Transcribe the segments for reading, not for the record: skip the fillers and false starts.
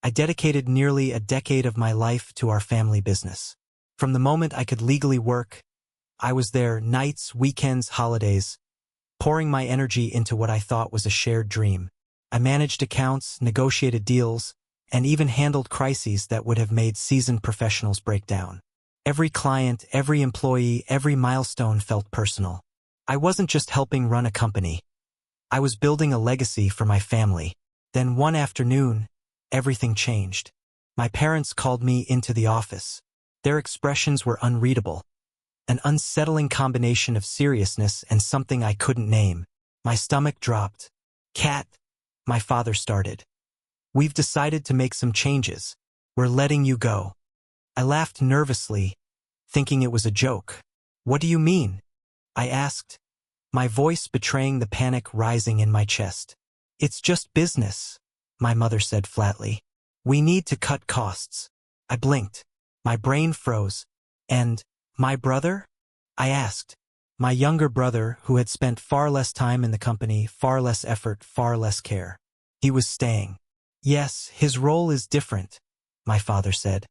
I dedicated nearly a decade of my life to our family business. From the moment I could legally work, I was there nights, weekends, holidays, pouring my energy into what I thought was a shared dream. I managed accounts, negotiated deals, and even handled crises that would have made seasoned professionals break down. Every client, every employee, every milestone felt personal. I wasn't just helping run a company. I was building a legacy for my family. Then one afternoon, everything changed. My parents called me into the office. Their expressions were unreadable. An unsettling combination of seriousness and something I couldn't name. My stomach dropped. "Kat," my father started. "We've decided to make some changes. We're letting you go." I laughed nervously, thinking it was a joke. "What do you mean?" I asked, my voice betraying the panic rising in my chest. "It's just business," my mother said flatly. "We need to cut costs." I blinked. My brain froze. "And my brother?" I asked. My younger brother, who had spent far less time in the company, far less effort, far less care. He was staying. "Yes, his role is different," my father said.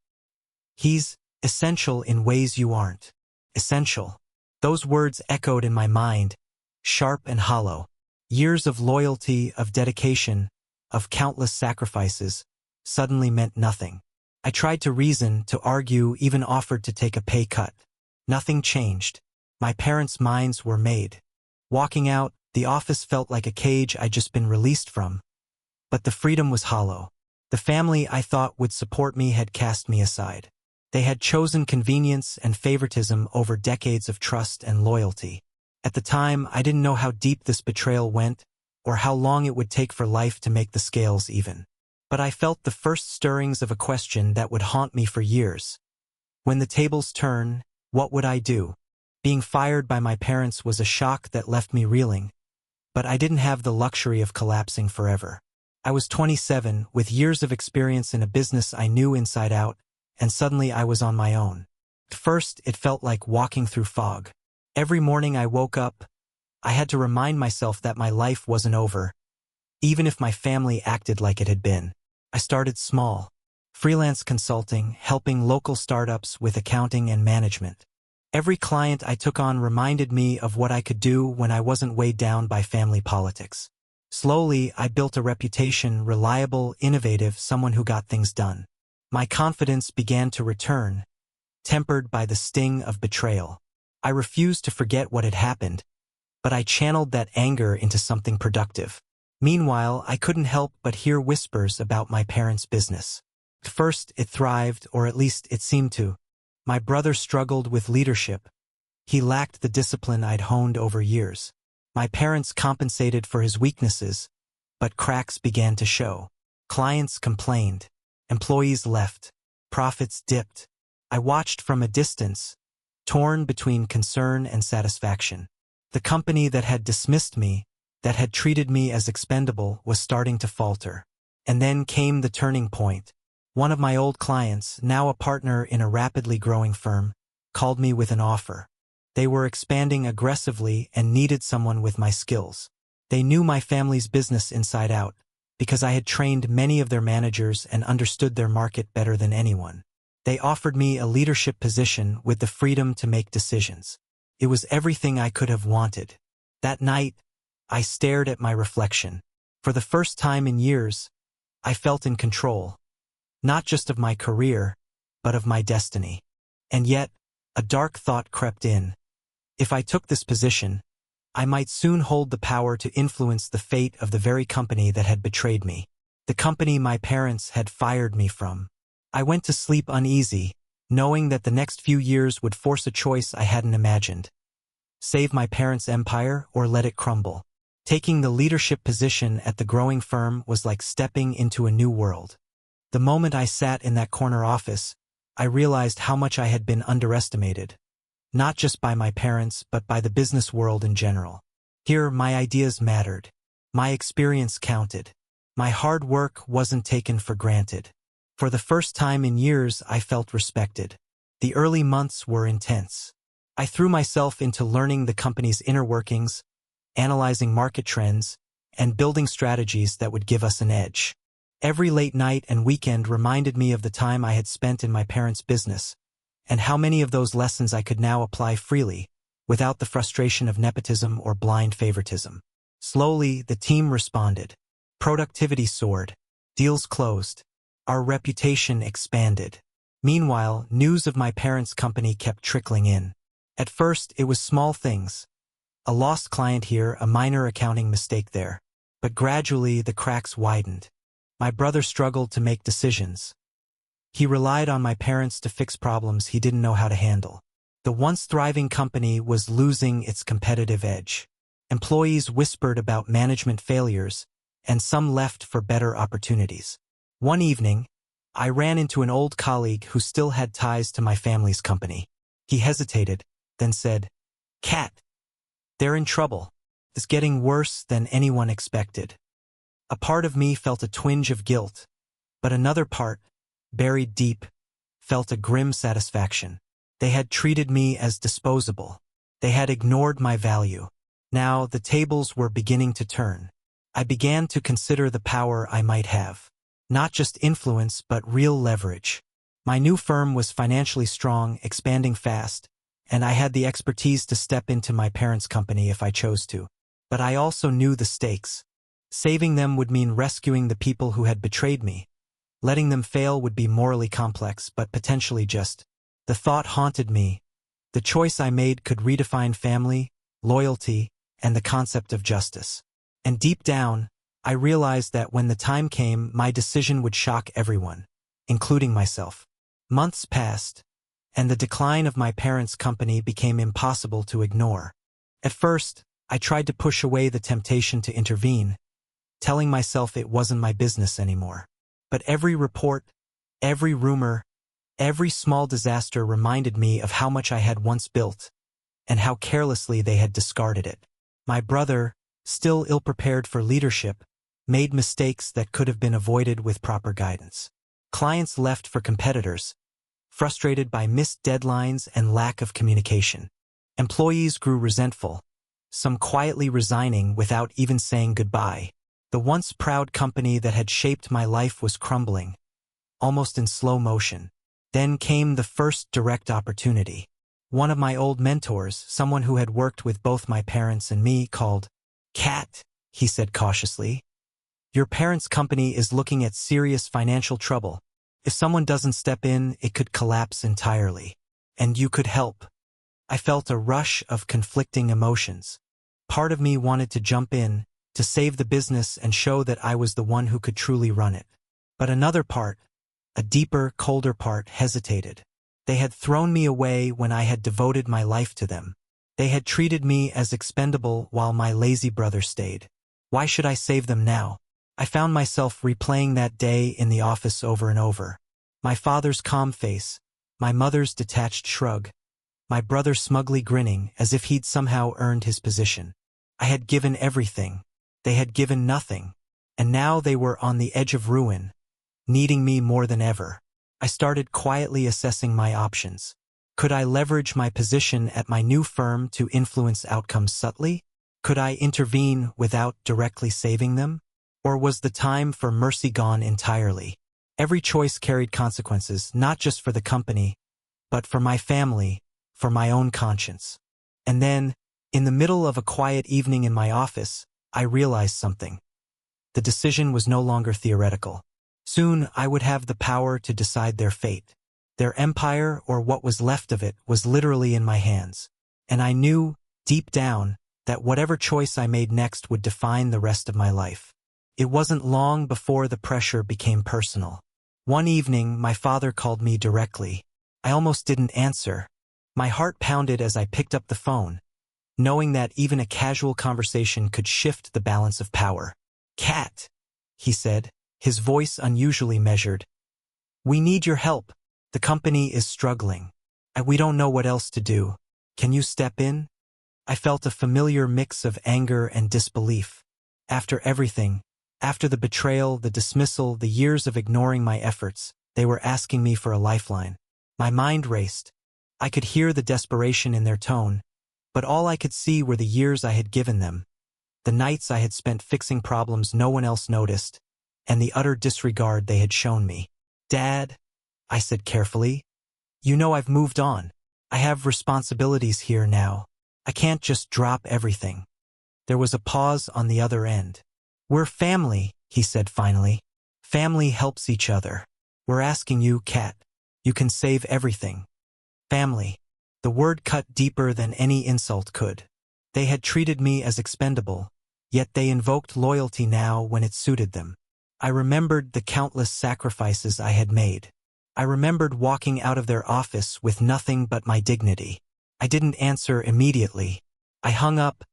"He's essential in ways you aren't." Essential. Those words echoed in my mind, sharp and hollow. Years of loyalty, of dedication, of countless sacrifices, suddenly meant nothing. I tried to reason, to argue, even offered to take a pay cut. Nothing changed. My parents' minds were made. Walking out, the office felt like a cage I'd just been released from. But the freedom was hollow. The family I thought would support me had cast me aside. They had chosen convenience and favoritism over decades of trust and loyalty. At the time, I didn't know how deep this betrayal went, or how long it would take for life to make the scales even. But I felt the first stirrings of a question that would haunt me for years. When the tables turn, what would I do? Being fired by my parents was a shock that left me reeling. But I didn't have the luxury of collapsing forever. I was 27, with years of experience in a business I knew inside out, and suddenly I was on my own. At first, it felt like walking through fog. Every morning I woke up, I had to remind myself that my life wasn't over, even if my family acted like it had been. I started small. Freelance consulting, helping local startups with accounting and management. Every client I took on reminded me of what I could do when I wasn't weighed down by family politics. Slowly, I built a reputation, reliable, innovative, someone who got things done. My confidence began to return, tempered by the sting of betrayal. I refused to forget what had happened, but I channeled that anger into something productive. Meanwhile, I couldn't help but hear whispers about my parents' business. At first, it thrived, or at least it seemed to. My brother struggled with leadership. He lacked the discipline I'd honed over years. My parents compensated for his weaknesses, but cracks began to show. Clients complained. Employees left. Profits dipped. I watched from a distance, torn between concern and satisfaction. The company that had dismissed me, that had treated me as expendable, was starting to falter. And then came the turning point. One of my old clients, now a partner in a rapidly growing firm, called me with an offer. They were expanding aggressively and needed someone with my skills. They knew my family's business inside out, because I had trained many of their managers and understood their market better than anyone. They offered me a leadership position with the freedom to make decisions. It was everything I could have wanted. That night, I stared at my reflection. For the first time in years, I felt in control. Not just of my career, but of my destiny. And yet, a dark thought crept in. If I took this position, I might soon hold the power to influence the fate of the very company that had betrayed me. The company my parents had fired me from. I went to sleep uneasy, knowing that the next few years would force a choice I hadn't imagined. Save my parents' empire or let it crumble. Taking the leadership position at the growing firm was like stepping into a new world. The moment I sat in that corner office, I realized how much I had been underestimated. Not just by my parents, but by the business world in general. Here, my ideas mattered. My experience counted. My hard work wasn't taken for granted. For the first time in years, I felt respected. The early months were intense. I threw myself into learning the company's inner workings, analyzing market trends, and building strategies that would give us an edge. Every late night and weekend reminded me of the time I had spent in my parents' business, and how many of those lessons I could now apply freely, without the frustration of nepotism or blind favoritism. Slowly, the team responded. Productivity soared. Deals closed. Our reputation expanded. Meanwhile, news of my parents' company kept trickling in. At first, it was small things. A lost client here, a minor accounting mistake there. But gradually, the cracks widened. My brother struggled to make decisions. He relied on my parents to fix problems he didn't know how to handle. The once thriving company was losing its competitive edge. Employees whispered about management failures, and some left for better opportunities. One evening, I ran into an old colleague who still had ties to my family's company. He hesitated, then said, "Kat, they're in trouble. It's getting worse than anyone expected." A part of me felt a twinge of guilt, but another part, buried deep, felt a grim satisfaction. They had treated me as disposable. They had ignored my value. Now the tables were beginning to turn. I began to consider the power I might have. Not just influence, but real leverage. My new firm was financially strong, expanding fast, and I had the expertise to step into my parents' company if I chose to. But I also knew the stakes. Saving them would mean rescuing the people who had betrayed me. Letting them fail would be morally complex, but potentially just. The thought haunted me. The choice I made could redefine family, loyalty, and the concept of justice. And deep down, I realized that when the time came, my decision would shock everyone, including myself. Months passed, and the decline of my parents' company became impossible to ignore. At first, I tried to push away the temptation to intervene, telling myself it wasn't my business anymore. But every report, every rumor, every small disaster reminded me of how much I had once built, and how carelessly they had discarded it. My brother, still ill-prepared for leadership, made mistakes that could have been avoided with proper guidance. Clients left for competitors, frustrated by missed deadlines and lack of communication. Employees grew resentful, some quietly resigning without even saying goodbye. The once proud company that had shaped my life was crumbling, almost in slow motion. Then came the first direct opportunity. One of my old mentors, someone who had worked with both my parents and me, called. "Kat," he said cautiously, "your parents' company is looking at serious financial trouble. If someone doesn't step in, it could collapse entirely. And you could help." I felt a rush of conflicting emotions. Part of me wanted to jump in, to save the business and show that I was the one who could truly run it. But another part, a deeper, colder part, hesitated. They had thrown me away when I had devoted my life to them. They had treated me as expendable while my lazy brother stayed. Why should I save them now? I found myself replaying that day in the office over and over. My father's calm face, my mother's detached shrug, my brother smugly grinning as if he'd somehow earned his position. I had given everything. They had given nothing. And now they were on the edge of ruin, needing me more than ever. I started quietly assessing my options. Could I leverage my position at my new firm to influence outcomes subtly? Could I intervene without directly saving them? Or was the time for mercy gone entirely? Every choice carried consequences, not just for the company, but for my family, for my own conscience. And then, in the middle of a quiet evening in my office, I realized something. The decision was no longer theoretical. Soon I would have the power to decide their fate. Their empire, or what was left of it, was literally in my hands. And I knew, deep down, that whatever choice I made next would define the rest of my life. It wasn't long before the pressure became personal. One evening, my father called me directly. I almost didn't answer. My heart pounded as I picked up the phone, knowing that even a casual conversation could shift the balance of power. "Kat," he said, his voice unusually measured. "We need your help. The company is struggling. We don't know what else to do. Can you step in?" I felt a familiar mix of anger and disbelief. After everything, after the betrayal, the dismissal, the years of ignoring my efforts, they were asking me for a lifeline. My mind raced. I could hear the desperation in their tone, but all I could see were the years I had given them, the nights I had spent fixing problems no one else noticed, and the utter disregard they had shown me. "Dad," I said carefully, "you know I've moved on. I have responsibilities here now. I can't just drop everything." There was a pause on the other end. "We're family," he said finally. "Family helps each other. We're asking you, Kat. You can save everything." Family. The word cut deeper than any insult could. They had treated me as expendable, yet they invoked loyalty now when it suited them. I remembered the countless sacrifices I had made. I remembered walking out of their office with nothing but my dignity. I didn't answer immediately. I hung up,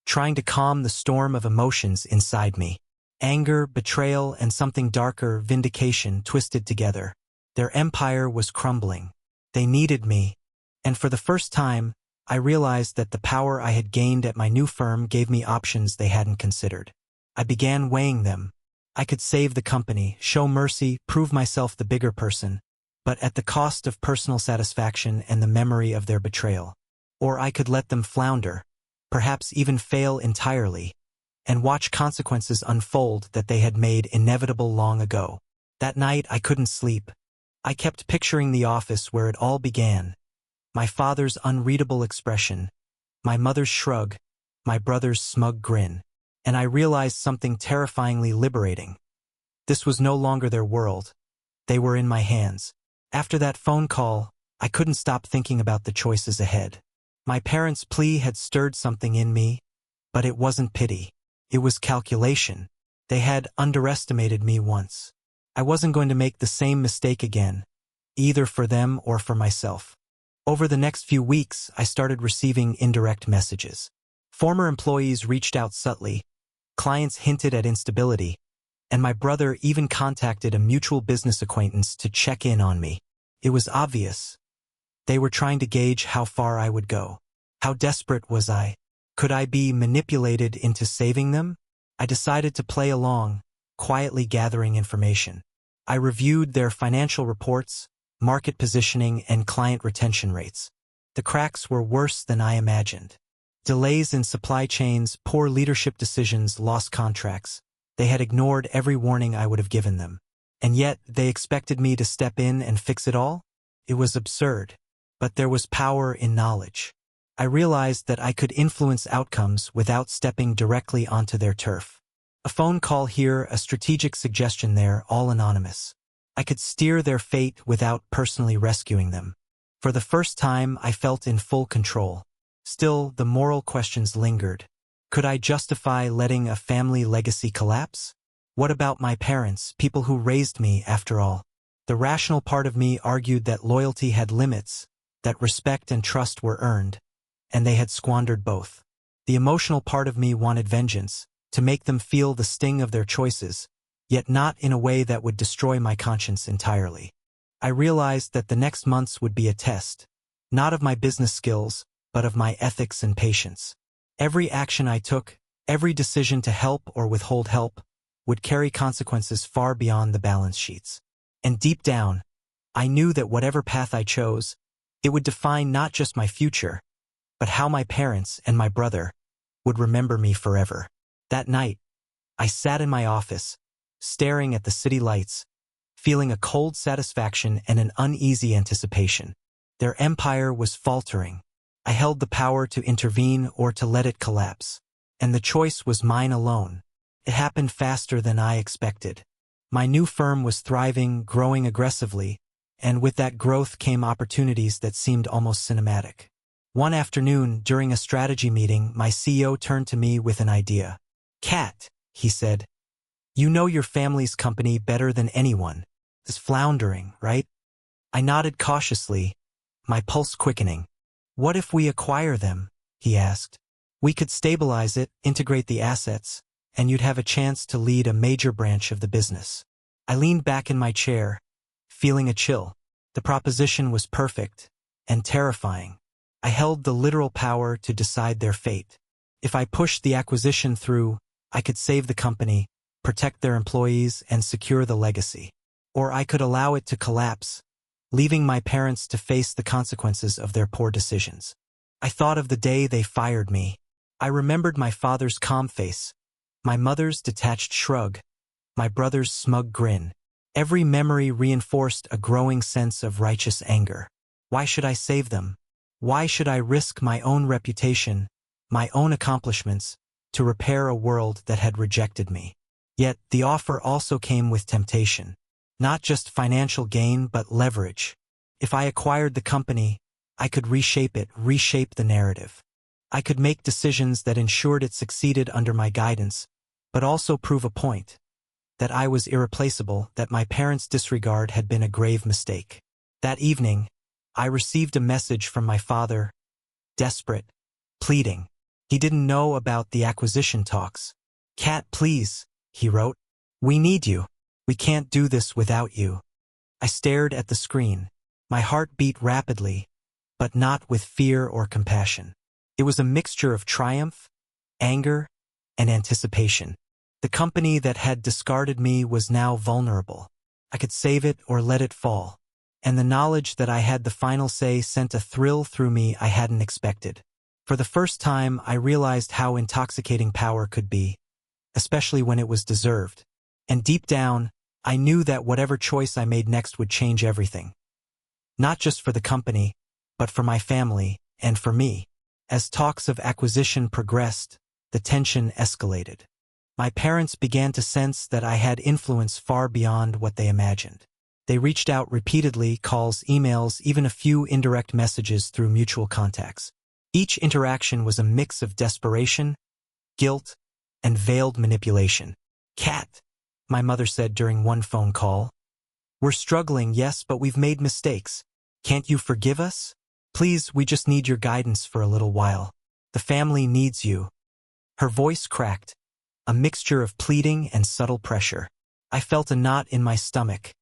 trying to calm the storm of emotions inside me. Anger, betrayal, and something darker, vindication, twisted together. Their empire was crumbling. They needed me, and for the first time, I realized that the power I had gained at my new firm gave me options they hadn't considered. I began weighing them. I could save the company, show mercy, prove myself the bigger person, but at the cost of personal satisfaction and the memory of their betrayal. Or I could let them flounder, perhaps even fail entirely, and watch consequences unfold that they had made inevitable long ago. That night I couldn't sleep. I kept picturing the office where it all began. My father's unreadable expression, my mother's shrug, my brother's smug grin, and I realized something terrifyingly liberating. This was no longer their world. They were in my hands. After that phone call, I couldn't stop thinking about the choices ahead. My parents' plea had stirred something in me, but it wasn't pity. It was calculation. They had underestimated me once. I wasn't going to make the same mistake again, either for them or for myself. Over the next few weeks, I started receiving indirect messages. Former employees reached out subtly, clients hinted at instability, and my brother even contacted a mutual business acquaintance to check in on me. It was obvious. They were trying to gauge how far I would go. How desperate was I? Could I be manipulated into saving them? I decided to play along, quietly gathering information. I reviewed their financial reports, market positioning, and client retention rates. The cracks were worse than I imagined. Delays in supply chains, poor leadership decisions, lost contracts. They had ignored every warning I would have given them. And yet, they expected me to step in and fix it all? It was absurd. But there was power in knowledge. I realized that I could influence outcomes without stepping directly onto their turf. A phone call here, a strategic suggestion there, all anonymous. I could steer their fate without personally rescuing them. For the first time, I felt in full control. Still, the moral questions lingered. Could I justify letting a family legacy collapse? What about my parents, people who raised me, after all? The rational part of me argued that loyalty had limits, that respect and trust were earned, and they had squandered both. The emotional part of me wanted vengeance, to make them feel the sting of their choices, yet not in a way that would destroy my conscience entirely. I realized that the next months would be a test, not of my business skills, but of my ethics and patience. Every action I took, every decision to help or withhold help, would carry consequences far beyond the balance sheets. And deep down, I knew that whatever path I chose, it would define not just my future, but how my parents and my brother would remember me forever. That night, I sat in my office, staring at the city lights, feeling a cold satisfaction and an uneasy anticipation. Their empire was faltering. I held the power to intervene or to let it collapse. And the choice was mine alone. It happened faster than I expected. My new firm was thriving, growing aggressively, and with that growth came opportunities that seemed almost cinematic. One afternoon, during a strategy meeting, my CEO turned to me with an idea. "Kat," he said, "you know your family's company better than anyone. It's floundering, right?" I nodded cautiously, my pulse quickening. "What if we acquire them?" he asked. "We could stabilize it, integrate the assets, and you'd have a chance to lead a major branch of the business." I leaned back in my chair, feeling a chill. The proposition was perfect and terrifying. I held the literal power to decide their fate. If I pushed the acquisition through, I could save the company, protect their employees, and secure the legacy. Or I could allow it to collapse, leaving my parents to face the consequences of their poor decisions. I thought of the day they fired me. I remembered my father's calm face, my mother's detached shrug, my brother's smug grin. Every memory reinforced a growing sense of righteous anger. Why should I save them? Why should I risk my own reputation, my own accomplishments, to repair a world that had rejected me? Yet, the offer also came with temptation. Not just financial gain, but leverage. If I acquired the company, I could reshape it, reshape the narrative. I could make decisions that ensured it succeeded under my guidance, but also prove a point. That I was irreplaceable, that my parents' disregard had been a grave mistake. That evening, I received a message from my father, desperate, pleading. He didn't know about the acquisition talks. "Kat, please," he wrote. "We need you. We can't do this without you." I stared at the screen. My heart beat rapidly, but not with fear or compassion. It was a mixture of triumph, anger, and anticipation. The company that had discarded me was now vulnerable. I could save it or let it fall. And the knowledge that I had the final say sent a thrill through me I hadn't expected. For the first time, I realized how intoxicating power could be, especially when it was deserved. And deep down, I knew that whatever choice I made next would change everything. Not just for the company, but for my family and for me. As talks of acquisition progressed, the tension escalated. My parents began to sense that I had influence far beyond what they imagined. They reached out repeatedly, calls, emails, even a few indirect messages through mutual contacts. Each interaction was a mix of desperation, guilt, and veiled manipulation. "Kat," my mother said during one phone call, "we're struggling, yes, but we've made mistakes. Can't you forgive us? Please, we just need your guidance for a little while. The family needs you." Her voice cracked, a mixture of pleading and subtle pressure. I felt a knot in my stomach.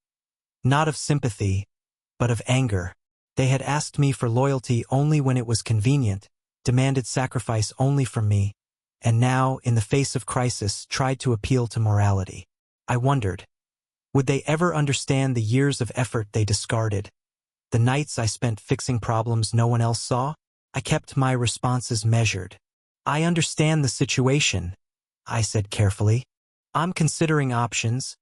Not of sympathy, but of anger. They had asked me for loyalty only when it was convenient, demanded sacrifice only from me, and now, in the face of crisis, tried to appeal to morality. I wondered, would they ever understand the years of effort they discarded? The nights I spent fixing problems no one else saw? I kept my responses measured. "I understand the situation," I said carefully. "I'm considering options,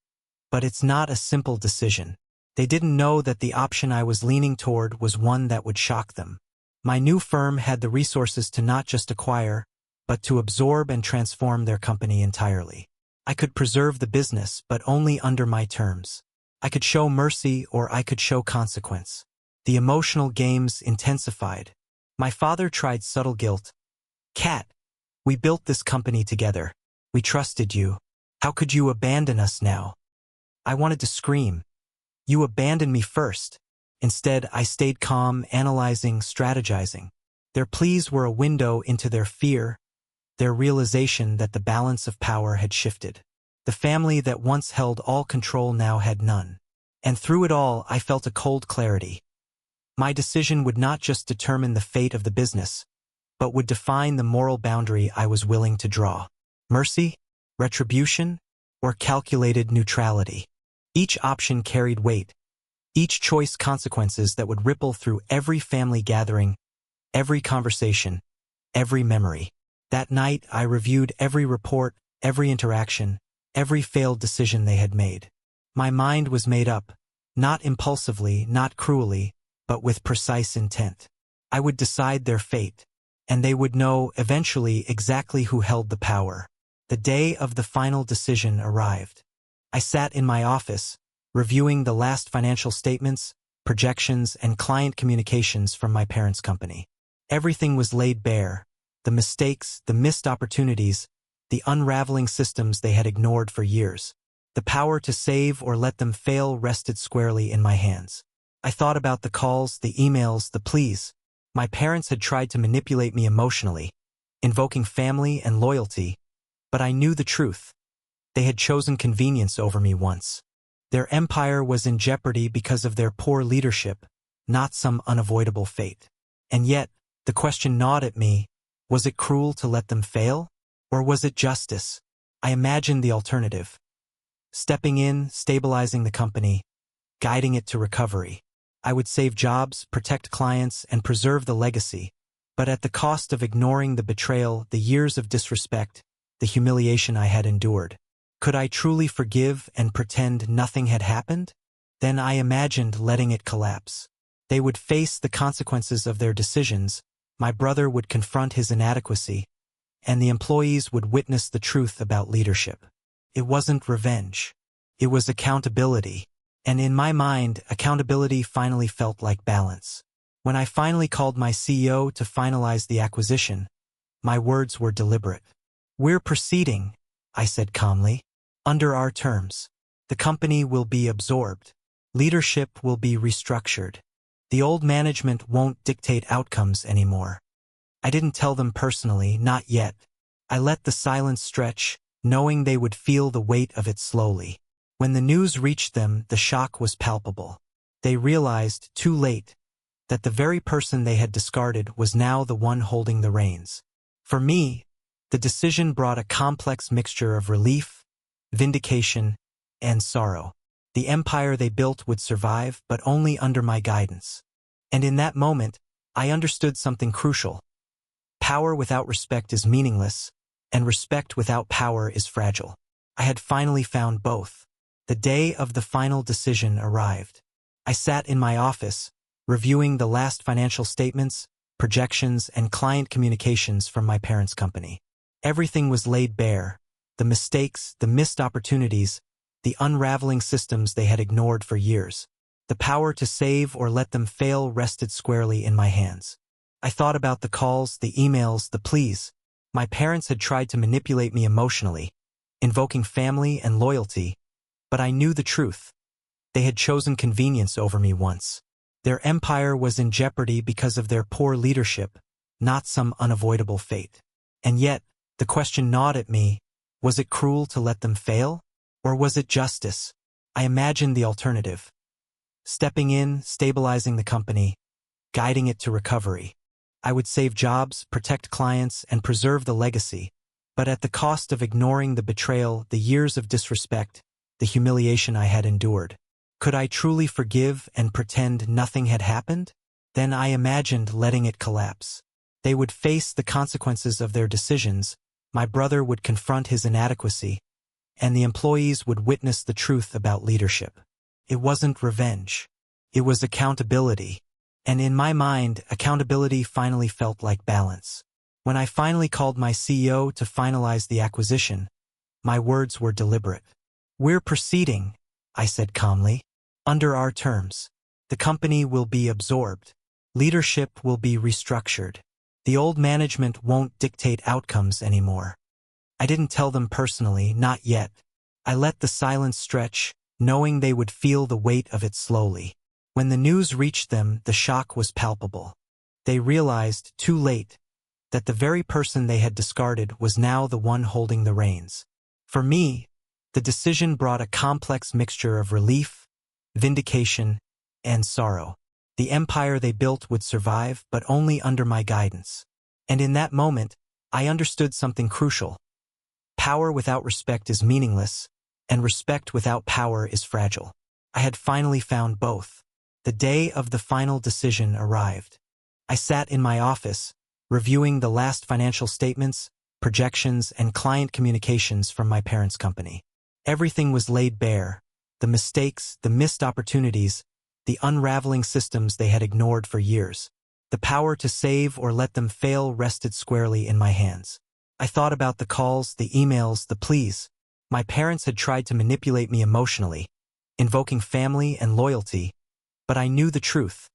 but it's not a simple decision." They didn't know that the option I was leaning toward was one that would shock them. My new firm had the resources to not just acquire, but to absorb and transform their company entirely. I could preserve the business, but only under my terms. I could show mercy or I could show consequence. The emotional games intensified. My father tried subtle guilt. "Kat, we built this company together. We trusted you. How could you abandon us now?" I wanted to scream. "You abandoned me first." Instead, I stayed calm, analyzing, strategizing. Their pleas were a window into their fear, their realization that the balance of power had shifted. The family that once held all control now had none. And through it all, I felt a cold clarity. My decision would not just determine the fate of the business, but would define the moral boundary I was willing to draw. Mercy, retribution, or calculated neutrality. Each option carried weight, each choice consequences that would ripple through every family gathering, every conversation, every memory. That night, I reviewed every report, every interaction, every failed decision they had made. My mind was made up, not impulsively, not cruelly, but with precise intent. I would decide their fate, and they would know eventually exactly who held the power. The day of the final decision arrived. I sat in my office, reviewing the last financial statements, projections, and client communications from my parents' company. Everything was laid bare. The mistakes, the missed opportunities, the unraveling systems they had ignored for years. The power to save or let them fail rested squarely in my hands. I thought about the calls, the emails, the pleas. My parents had tried to manipulate me emotionally, invoking family and loyalty, but I knew the truth. They had chosen convenience over me once. Their empire was in jeopardy because of their poor leadership, not some unavoidable fate. And yet, the question gnawed at me, was it cruel to let them fail? Or was it justice? I imagined the alternative. Stepping in, stabilizing the company, guiding it to recovery. I would save jobs, protect clients, and preserve the legacy, but at the cost of ignoring the betrayal, the years of disrespect, the humiliation I had endured. Could I truly forgive and pretend nothing had happened? Then I imagined letting it collapse. They would face the consequences of their decisions, my brother would confront his inadequacy, and the employees would witness the truth about leadership. It wasn't revenge. It was accountability. And in my mind, accountability finally felt like balance. When I finally called my CEO to finalize the acquisition, my words were deliberate. "We're proceeding," I said calmly, "under our terms. The company will be absorbed. Leadership will be restructured. The old management won't dictate outcomes anymore." I didn't tell them personally, not yet. I let the silence stretch, knowing they would feel the weight of it slowly. When the news reached them, the shock was palpable. They realized, too late, that the very person they had discarded was now the one holding the reins. For me, the decision brought a complex mixture of relief, vindication, and sorrow. The empire they built would survive, but only under my guidance. And in that moment, I understood something crucial. Power without respect is meaningless, and respect without power is fragile. I had finally found both. The day of the final decision arrived. I sat in my office, reviewing the last financial statements, projections, and client communications from my parents' company. Everything was laid bare: the mistakes, the missed opportunities, the unraveling systems they had ignored for years. The power to save or let them fail rested squarely in my hands. I thought about the calls, the emails, the pleas. My parents had tried to manipulate me emotionally, invoking family and loyalty, but I knew the truth. They had chosen convenience over me once. Their empire was in jeopardy because of their poor leadership, not some unavoidable fate. And yet, the question gnawed at me: was it cruel to let them fail? Or was it justice? I imagined the alternative. Stepping in, stabilizing the company, guiding it to recovery. I would save jobs, protect clients, and preserve the legacy, but at the cost of ignoring the betrayal, the years of disrespect, the humiliation I had endured. Could I truly forgive and pretend nothing had happened? Then I imagined letting it collapse. They would face the consequences of their decisions, my brother would confront his inadequacy, and the employees would witness the truth about leadership. It wasn't revenge. It was accountability. And in my mind, accountability finally felt like balance. When I finally called my CEO to finalize the acquisition, my words were deliberate. "We're proceeding," I said calmly, "under our terms. The company will be absorbed. Leadership will be restructured. The old management won't dictate outcomes anymore." I didn't tell them personally, not yet. I let the silence stretch, knowing they would feel the weight of it slowly. When the news reached them, the shock was palpable. They realized, too late, that the very person they had discarded was now the one holding the reins. For me, the decision brought a complex mixture of relief, vindication, and sorrow. The empire they built would survive, but only under my guidance. And in that moment, I understood something crucial. Power without respect is meaningless, and respect without power is fragile. I had finally found both. The day of the final decision arrived. I sat in my office, reviewing the last financial statements, projections, and client communications from my parents' company. Everything was laid bare: the mistakes, the missed opportunities, the unraveling systems they had ignored for years. The power to save or let them fail rested squarely in my hands. I thought about the calls, the emails, the pleas. My parents had tried to manipulate me emotionally, invoking family and loyalty, but I knew the truth.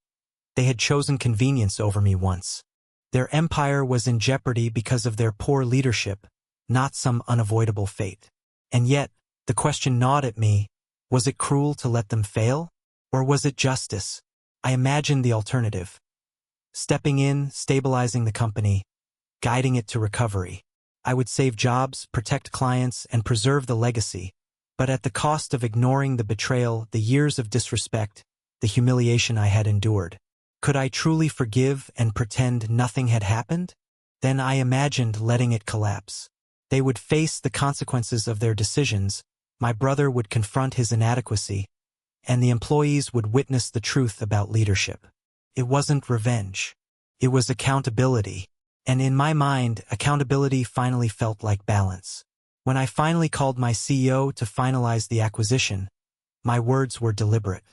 They had chosen convenience over me once. Their empire was in jeopardy because of their poor leadership, not some unavoidable fate. And yet, the question gnawed at me: was it cruel to let them fail? Or was it justice? I imagined the alternative. Stepping in, stabilizing the company, guiding it to recovery. I would save jobs, protect clients, and preserve the legacy, but at the cost of ignoring the betrayal, the years of disrespect, the humiliation I had endured. Could I truly forgive and pretend nothing had happened? Then I imagined letting it collapse. They would face the consequences of their decisions, my brother would confront his inadequacy, and the employees would witness the truth about leadership. It wasn't revenge. It was accountability. And in my mind, accountability finally felt like balance. When I finally called my CEO to finalize the acquisition, my words were deliberate.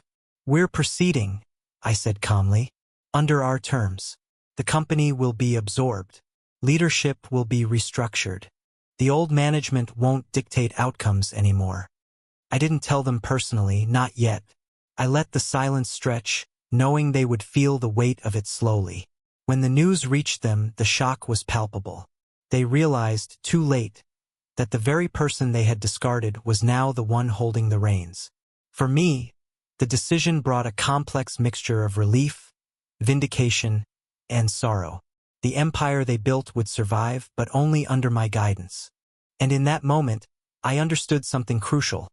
"We're proceeding," I said calmly, "under our terms. The company will be absorbed. Leadership will be restructured. The old management won't dictate outcomes anymore." I didn't tell them personally, not yet. I let the silence stretch, knowing they would feel the weight of it slowly. When the news reached them, the shock was palpable. They realized, too late, that the very person they had discarded was now the one holding the reins. For me, the decision brought a complex mixture of relief, vindication, and sorrow. The empire they built would survive, but only under my guidance. And in that moment, I understood something crucial.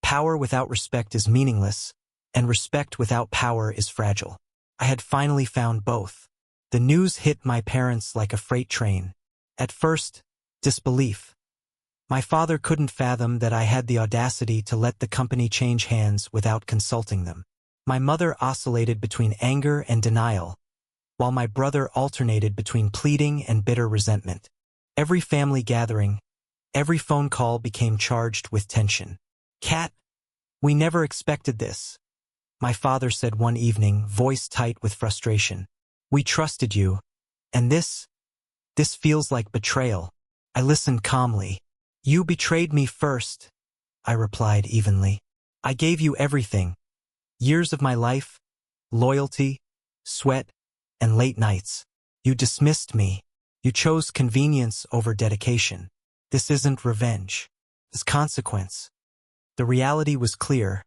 Power without respect is meaningless, and respect without power is fragile. I had finally found both. The news hit my parents like a freight train. At first, disbelief. My father couldn't fathom that I had the audacity to let the company change hands without consulting them. My mother oscillated between anger and denial, while my brother alternated between pleading and bitter resentment. Every family gathering, every phone call became charged with tension. "Kat, we never expected this," my father said one evening, voice tight with frustration. "We trusted you, and this feels like betrayal." I listened calmly. "You betrayed me first," I replied evenly. "I gave you everything. Years of my life, loyalty, sweat, and late nights. You dismissed me. You chose convenience over dedication. This isn't revenge. It's consequence." The reality was clear.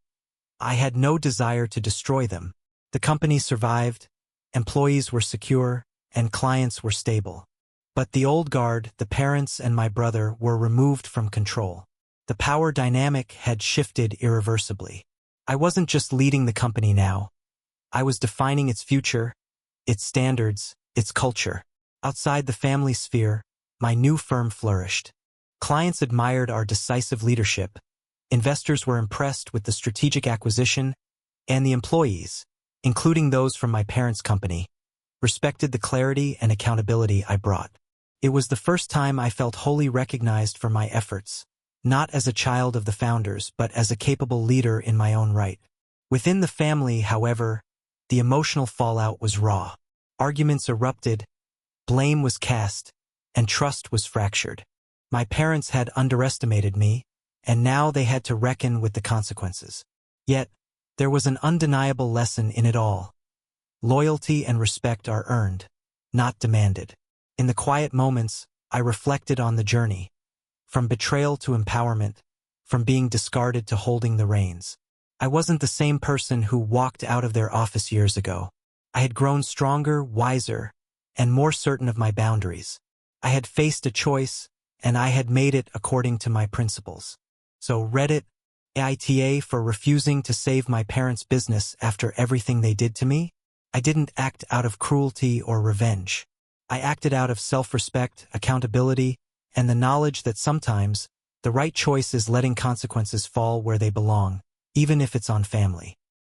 I had no desire to destroy them. The company survived, employees were secure, and clients were stable. But the old guard, the parents and my brother, were removed from control. The power dynamic had shifted irreversibly. I wasn't just leading the company now. I was defining its future, its standards, its culture. Outside the family sphere, my new firm flourished. Clients admired our decisive leadership, investors were impressed with the strategic acquisition, and the employees, including those from my parents' company, respected the clarity and accountability I brought. It was the first time I felt wholly recognized for my efforts, not as a child of the founders, but as a capable leader in my own right. Within the family, however, the emotional fallout was raw. Arguments erupted, blame was cast, and trust was fractured. My parents had underestimated me, and now they had to reckon with the consequences. Yet, there was an undeniable lesson in it all. Loyalty and respect are earned, not demanded. In the quiet moments, I reflected on the journey, from betrayal to empowerment, from being discarded to holding the reins. I wasn't the same person who walked out of their office years ago. I had grown stronger, wiser, and more certain of my boundaries. I had faced a choice, and I had made it according to my principles. So Reddit, AITA for refusing to save my parents' business after everything they did to me? I didn't act out of cruelty or revenge. I acted out of self-respect, accountability, and the knowledge that sometimes the right choice is letting consequences fall where they belong, even if it's on family.